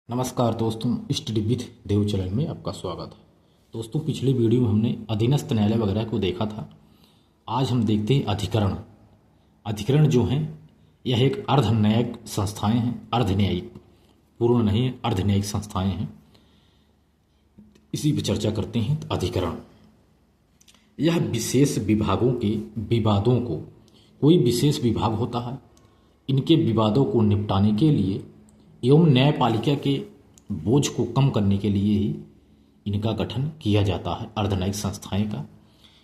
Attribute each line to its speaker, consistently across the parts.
Speaker 1: नमस्कार दोस्तों, study with Dev channel में आपका स्वागत है। दोस्तों, पिछले वीडियो में हमने अधीनस्थ न्यायालय वगैरह को देखा था। आज हम देखते हैं अधिकरण। अधिकरण जो हैं यह एक अर्ध न्यायिक संस्थाएं हैं। अर्ध न्यायिक, पूर्ण नहीं है, अर्ध न्यायिक संस्थाएं हैं। इसी पर चर्चा करते हैं। अधिकरण यह विशेष विभागों के विवादों को, कोई विशेष विभाग होता है, इनके विवादों को निपटाने के लिए एवं न्यायपालिका के बोझ को कम करने के लिए ही इनका गठन किया जाता है, अर्धन्यायिक संस्थाएं का।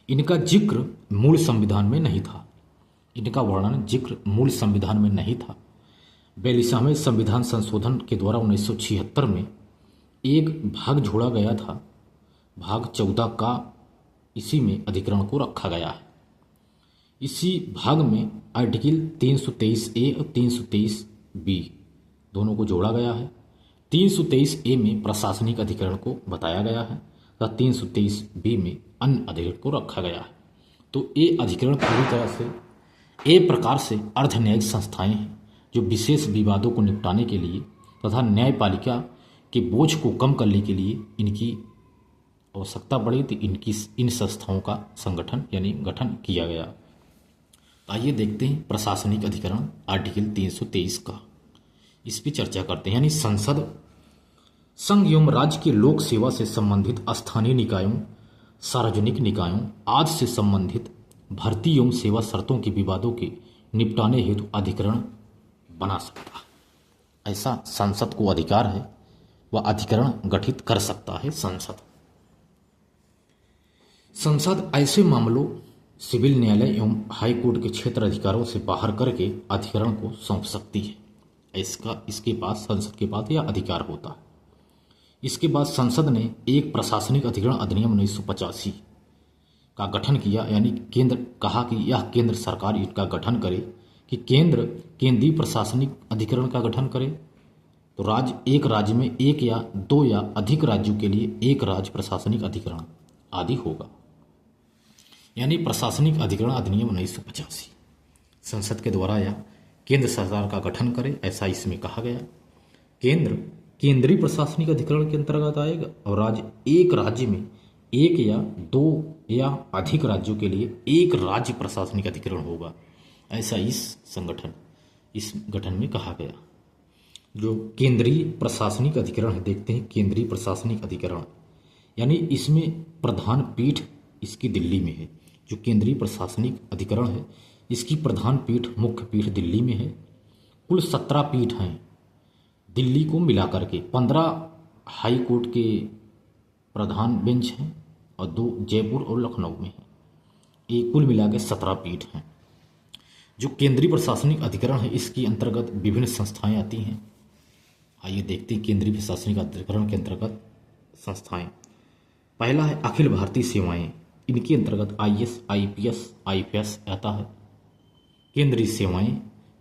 Speaker 1: इनका जिक्र मूल संविधान में नहीं था, इनका वर्णन जिक्र मूल संविधान में नहीं था। 42वें संविधान संशोधन के द्वारा 1976 में एक भाग जोड़ा गया था, भाग 14 का। इसी में अधिकरण को रखा गया है। इसी भाग में आर्टिकल 323A और 323B दोनों को जोड़ा गया है। 323A में प्रशासनिक अधिकरण को बताया गया है तथा 323B में अन्य अधिकरण को रखा गया है। तो ये अधिकरण पूरी तरह से एक प्रकार से अर्ध न्यायिक संस्थाएं हैं जो विशेष विवादों को निपटाने के लिए तथा न्यायपालिका के बोझ को कम करने के लिए इनकी आवश्यकता पड़ी तो इन संस्थाओं का संगठन यानी गठन किया गया। आइए देखते हैं प्रशासनिक अधिकरण आर्टिकल 323 का। इस पर चर्चा करते हैं। यानी संसद संघ एवं राज्य के लोक सेवा से संबंधित स्थानीय निकायों, सार्वजनिक निकायों आदि से संबंधित भर्ती एवं सेवा शर्तों के विवादों के निपटाने हेतु अधिकरण बना सकता है। ऐसा संसद को अधिकार है, वह अधिकरण गठित कर सकता है। संसद ऐसे मामलों सिविल न्यायालय एवं हाई कोर्ट के क्षेत्र अधिकारों से बाहर करके अधिकरण को सौंप सकती है। इसके पास, संसद के पास यह अधिकार होता है। इसके बाद संसद ने एक प्रशासनिक अधिकरण अधिनियम 1985 का गठन किया। यानी केंद्र कहा कि यह केंद्र सरकार इसका गठन करे, कि केंद्र केंद्रीय प्रशासनिक अधिकरण का गठन करे। तो राज्य, एक राज्य में एक या दो या अधिक राज्यों के लिए एक राज्य प्रशासनिक अधिकरण आदि होगा। यानी प्रशासनिक अधिकरण अधिनियम 1985 संसद के द्वारा या केंद्र सरकार का गठन करे, ऐसा इसमें कहा गया। केंद्र केंद्रीय प्रशासनिक अधिकरण के अंतर्गत आएगा और राज्य, एक राज्य में एक या दो या अधिक राज्यों के लिए एक राज्य प्रशासनिक अधिकरण होगा, ऐसा इस गठन में कहा गया। जो केंद्रीय प्रशासनिक अधिकरण है, देखते हैं केंद्रीय प्रशासनिक अधिकरण। यानी इसमें प्रधान पीठ इसकी दिल्ली में है। जो केंद्रीय प्रशासनिक अधिकरण है, इसकी प्रधान पीठ, मुख्य पीठ दिल्ली में है। कुल 17 पीठ हैं दिल्ली को मिलाकर के। 15 हाई कोर्ट के प्रधान बेंच हैं और 2 जयपुर और लखनऊ में हैं। ये कुल मिला के 17 पीठ हैं। जो केंद्रीय प्रशासनिक अधिकरण है, इसके अंतर्गत विभिन्न संस्थाएं आती हैं। आइए देखते हैं केंद्रीय प्रशासनिक अधिकरण के अंतर्गत संस्थाएं। पहला है अखिल भारतीय सेवाएं। इनके अंतर्गत IAS, IPS, IPS आता है। केंद्रीय सेवाएं,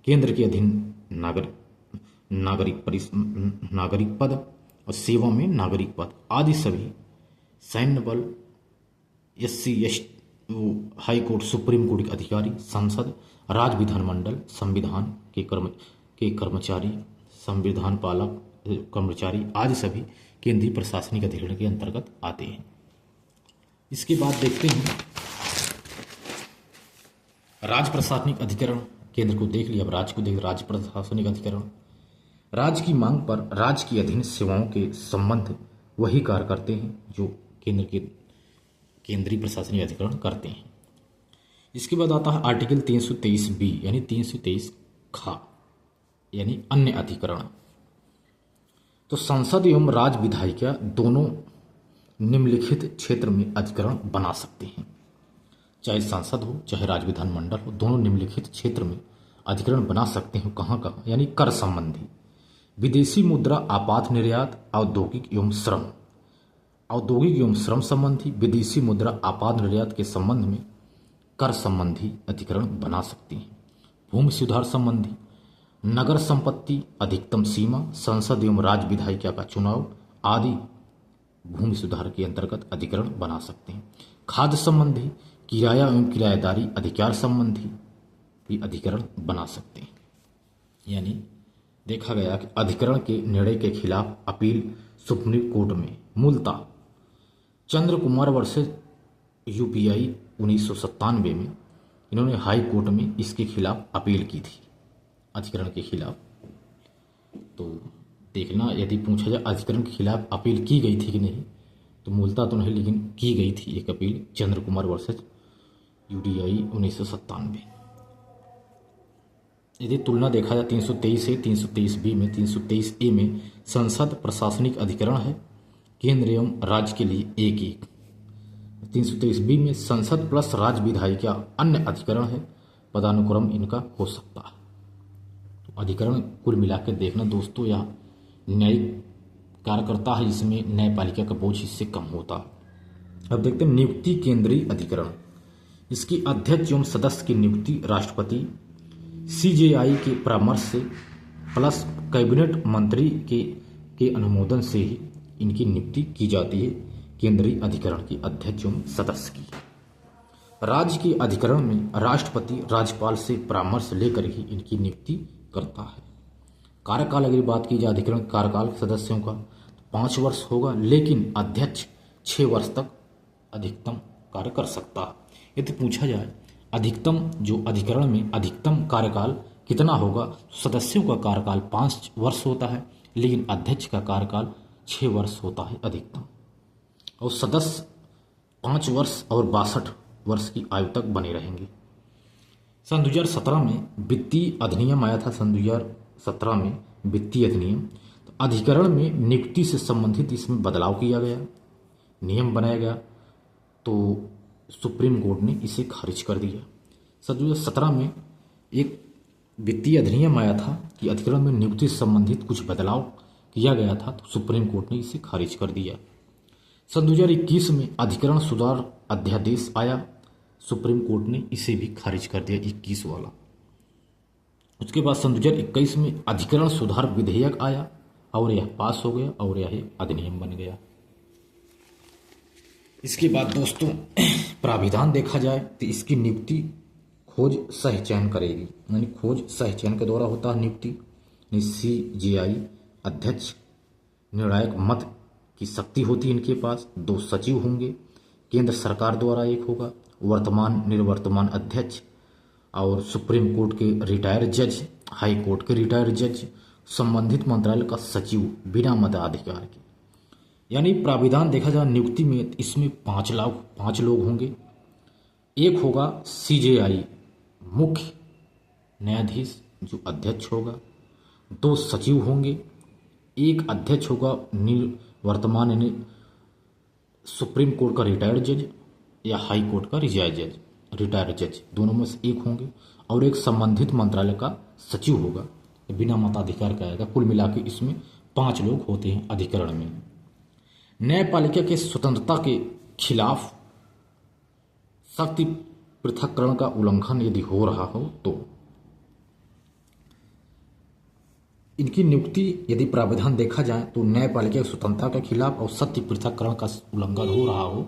Speaker 1: केंद्र के अधीन नागरिक पद और सेवा में नागरिक पद आदि सभी, सैन्य बल, SC, ST, high court, supreme court के अधिकारी, संसद, राज्य विधानमंडल, संविधान के कर्मचारी, संविधान पालक कर्मचारी आदि सभी केंद्रीय प्रशासनिक अधिकरण के अंतर्गत आते हैं। इसके बाद देखते हैं राज्य प्रशासनिक अधिकरण। केंद्र को देख लिया, अब राज्य को देख। राज्य प्रशासनिक अधिकरण राज्य की मांग पर राज्य के अधीन सेवाओं के संबंध वही कार्य करते हैं जो केंद्र के केंद्रीय प्रशासनिक अधिकरण करते हैं। इसके बाद आता है आर्टिकल 323B यानी 323 खा यानी अन्य अधिकरण। तो संसद एवं राज्य विधायिका दोनों निम्नलिखित क्षेत्र में अधिकरण बना सकते हैं। चाहे संसद हो चाहे राज्य विधानमंडल हो, दोनों निम्नलिखित क्षेत्र में अधिकरण बना सकते हैं। कहाँ कहाँ? यानी कर संबंधी, विदेशी मुद्रा आपात निर्यात, औद्योगिक एवं श्रम संबंधी, विदेशी मुद्रा आपात निर्यात के संबंध में कर संबंधी अधिकरण बना सकते हैं। भूमि सुधार संबंधी, नगर संपत्ति अधिकतम सीमा, संसद एवं राज्य विधायिका का चुनाव आदि भूमि सुधार के अंतर्गत अधिकरण बना सकते हैं। खाद्य संबंधी, किराया एवं किराएदारी अधिकार संबंधी भी अधिकरण बना सकते हैं। यानी देखा गया कि अधिकरण के निर्णय के खिलाफ अपील सुप्रीम कोर्ट में। मूलतः चंद्र कुमार वर्सेस यूपीआई 1997 में इन्होंने हाई कोर्ट में इसके खिलाफ अपील की थी, अधिकरण के खिलाफ। तो देखना, यदि पूछा जाए अधिकरण के खिलाफ अपील की गई थी कि नहीं, तो मूलतः तो नहीं, लेकिन की गई थी एक अपील चंद्र कुमार वर्सेस यूडीआई 1997। यदि तुलना देखा जाए 323 ए 323 बी में, 323 ए में संसद प्रशासनिक अधिकरण है, केंद्र एवं राज्य के लिए एक एक। 323 बी में संसद प्लस राज्य विधायिका अन्य अधिकरण है, पदानुक्रम इनका हो सकता है। तो अधिकरण कुल मिलाकर देखना दोस्तों, यह न्यायिक कार्य करता है, जिसमें न्यायपालिका का बोझ इससे कम होता है। अब देखते हैं नियुक्ति केंद्रीय अधिकरण। इसकी अध्यक्ष एवं सदस्य की नियुक्ति राष्ट्रपति सीजेआई के परामर्श से प्लस कैबिनेट मंत्री के अनुमोदन से ही इनकी नियुक्ति की जाती है, केंद्रीय अधिकरण की अध्यक्ष एवं सदस्य की। राज्य के अधिकरण में राष्ट्रपति राज्यपाल से परामर्श लेकर ही इनकी नियुक्ति करता है। कार्यकाल अगर बात की जाए अधिकरण कार्यकाल सदस्यों का, 5 वर्ष होगा, लेकिन अध्यक्ष 6 वर्ष तक अधिकतम कार्य कर सकता है। यदि पूछा जाए अधिकतम जो अधिकरण में अधिकतम कार्यकाल कितना होगा, सदस्यों का कार्यकाल 5 वर्ष होता है, लेकिन अध्यक्ष का कार्यकाल 6 वर्ष होता है अधिकतम, और सदस्य 5 वर्ष और 62 वर्ष की आयु तक बने रहेंगे। सन 2017 में वित्तीय अधिनियम आया था, सन 2017 में वित्तीय अधिनियम। तो अधिकरण में नियुक्ति से संबंधित इसमें बदलाव किया गया, नियम बनाया गया, तो सुप्रीम कोर्ट ने इसे खारिज कर दिया। सन 2017 में एक वित्तीय अधिनियम आया था कि अधिकरण में नियुक्ति से संबंधित कुछ बदलाव किया गया था, तो सुप्रीम कोर्ट ने इसे खारिज कर दिया। सन 2021 में अधिकरण सुधार अध्यादेश आया, सुप्रीम कोर्ट ने इसे भी खारिज कर दिया, 21 वाला। उसके बाद सन 2021 में अधिकरण सुधार विधेयक आया और यह पास हो गया और यह अधिनियम बन गया। इसके बाद दोस्तों प्राविधान देखा जाए तो इसकी नियुक्ति खोज सह चयन करेगी, यानी खोज सह चयन के द्वारा होता है नियुक्ति। सीजेआई अध्यक्ष निर्णायक मत की शक्ति होती है इनके पास, 2 सचिव होंगे, केंद्र सरकार द्वारा एक होगा, वर्तमान निवर्तमान अध्यक्ष और सुप्रीम कोर्ट के रिटायर्ड जज, हाई कोर्ट के रिटायर्ड जज, संबंधित मंत्रालय का सचिव बिना मताधिकार के। यानी प्राविधान देखा जाए नियुक्ति में इसमें 5 लोग होंगे। एक होगा सीजेआई मुख्य न्यायाधीश जो अध्यक्ष होगा, 2 सचिव होंगे, एक अध्यक्ष होगा वर्तमान सुप्रीम कोर्ट का रिटायर्ड जज या हाई कोर्ट का रिटायर्ड जज, दोनों में से एक होंगे, और एक संबंधित मंत्रालय का सचिव होगा, बिना मताधिकार का आएगा। कुल मिलाकर इसमें 5 लोग होते हैं अधिकरण में। न्यायपालिका के स्वतंत्रता के खिलाफ शक्ति पृथक्करण का उल्लंघन यदि हो रहा हो तो इनकी नियुक्ति, यदि प्राविधान देखा जाए तो न्यायपालिका की स्वतंत्रता के खिलाफ और शक्ति पृथक्करण का उल्लंघन हो रहा हो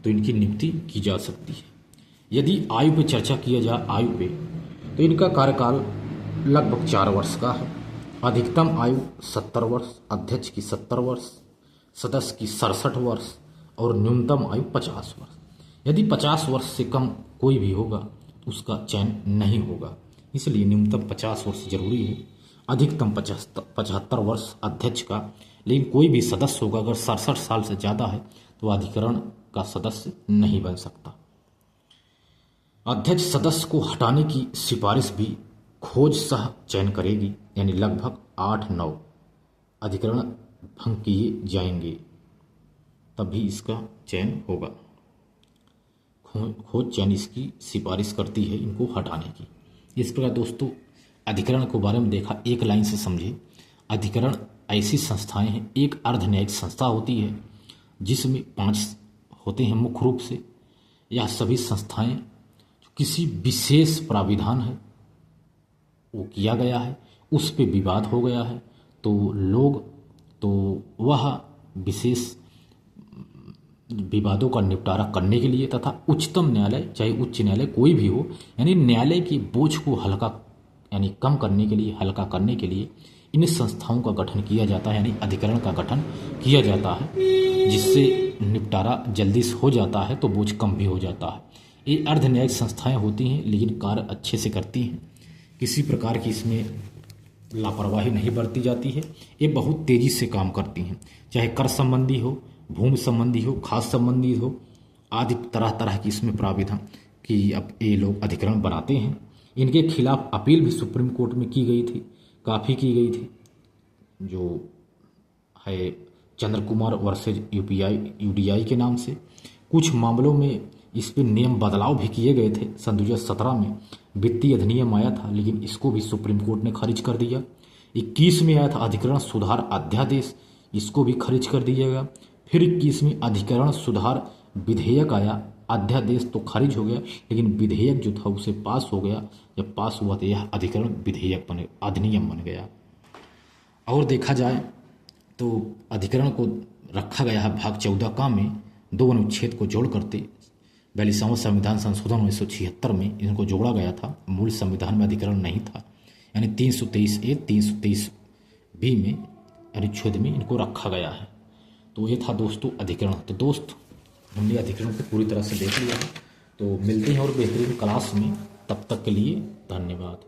Speaker 1: तो इनकी नियुक्ति की जा सकती है। यदि आयु पे चर्चा किया जाए, आयु पे, तो इनका कार्यकाल लगभग 4 वर्ष का है। अधिकतम आयु 70 वर्ष, अध्यक्ष की 70 वर्ष, सदस्य की 67 वर्ष और न्यूनतम आयु 50 वर्ष। यदि 50 वर्ष से कम कोई भी होगा तो उसका चयन नहीं होगा, इसलिए न्यूनतम 50 वर्ष जरूरी है। अधिकतम 75 वर्ष अध्यक्ष का, लेकिन कोई भी सदस्य होगा अगर 67 साल से ज़्यादा है तो अधिकरण का सदस्य नहीं बन सकता। अध्यक्ष सदस्य को हटाने की सिफारिश भी खोज सह चयन करेगी, यानी लगभग 8-9 अधिकरण भंग किए जाएंगे तभी इसका चयन होगा। खोज चयन इसकी सिफारिश करती है इनको हटाने की। इस प्रकार दोस्तों अधिकरण के बारे में देखा, एक लाइन से समझे। अधिकरण ऐसी संस्थाएं हैं, एक अर्ध न्यायिक संस्था होती है जिसमें 5 होते हैं मुख्य रूप से। यह सभी संस्थाएं जो किसी विशेष प्राविधान है वो किया गया है, उस पे विवाद हो गया है तो वह विशेष विवादों का निपटारा करने के लिए तथा उच्चतम न्यायालय, चाहे उच्च न्यायालय कोई भी हो, यानी न्यायालय की बोझ को हल्का यानी कम करने के लिए, हल्का करने के लिए इन संस्थाओं का गठन किया जाता है, यानी अधिकरण का गठन किया जाता है, जिससे निपटारा जल्दी से हो जाता है तो बोझ कम भी हो जाता है। ये अर्ध न्यायिक संस्थाएं होती हैं, लेकिन कार्य अच्छे से करती हैं, किसी प्रकार की इसमें लापरवाही नहीं बरती जाती है। ये बहुत तेज़ी से काम करती हैं, चाहे कर संबंधी हो, भूमि संबंधी हो, खास संबंधी हो, आदि तरह तरह की इसमें प्राविधान कि अब ये लोग अधिकरण बनाते हैं। इनके खिलाफ अपील भी सुप्रीम कोर्ट में की गई थी, काफ़ी की गई थी, जो है चंद्र कुमार वर्सेज यूडीआई के नाम से। कुछ मामलों में इस पर नियम बदलाव भी किए गए थे। सन 2017 में वित्तीय अधिनियम आया था, लेकिन इसको भी सुप्रीम कोर्ट ने खारिज कर दिया। 21 में आया था अधिकरण सुधार अध्यादेश, इसको भी खारिज कर दिया गया। फिर 21 में अधिकरण सुधार विधेयक आया, अध्यादेश तो खारिज हो गया, लेकिन विधेयक जो था उसे पास हो गया। जब पास हुआ तो यह अधिकरण विधेयक बने, अधिनियम बन गया। और देखा जाए तो अधिकरण को रखा गया है भाग 14 का में 2 अनुच्छेद को जोड़ करते 42वां संविधान संशोधन 1976 में इनको जोड़ा गया था। मूल संविधान में अधिकरण नहीं था, यानी 323A 323B में अनुच्छेद में इनको रखा गया है। तो ये था दोस्तों अधिकरण। तो दोस्त हमने अधिकरण को पूरी तरह से देख लिया है। तो मिलते हैं और बेहतरीन क्लास में, तब तक के लिए धन्यवाद।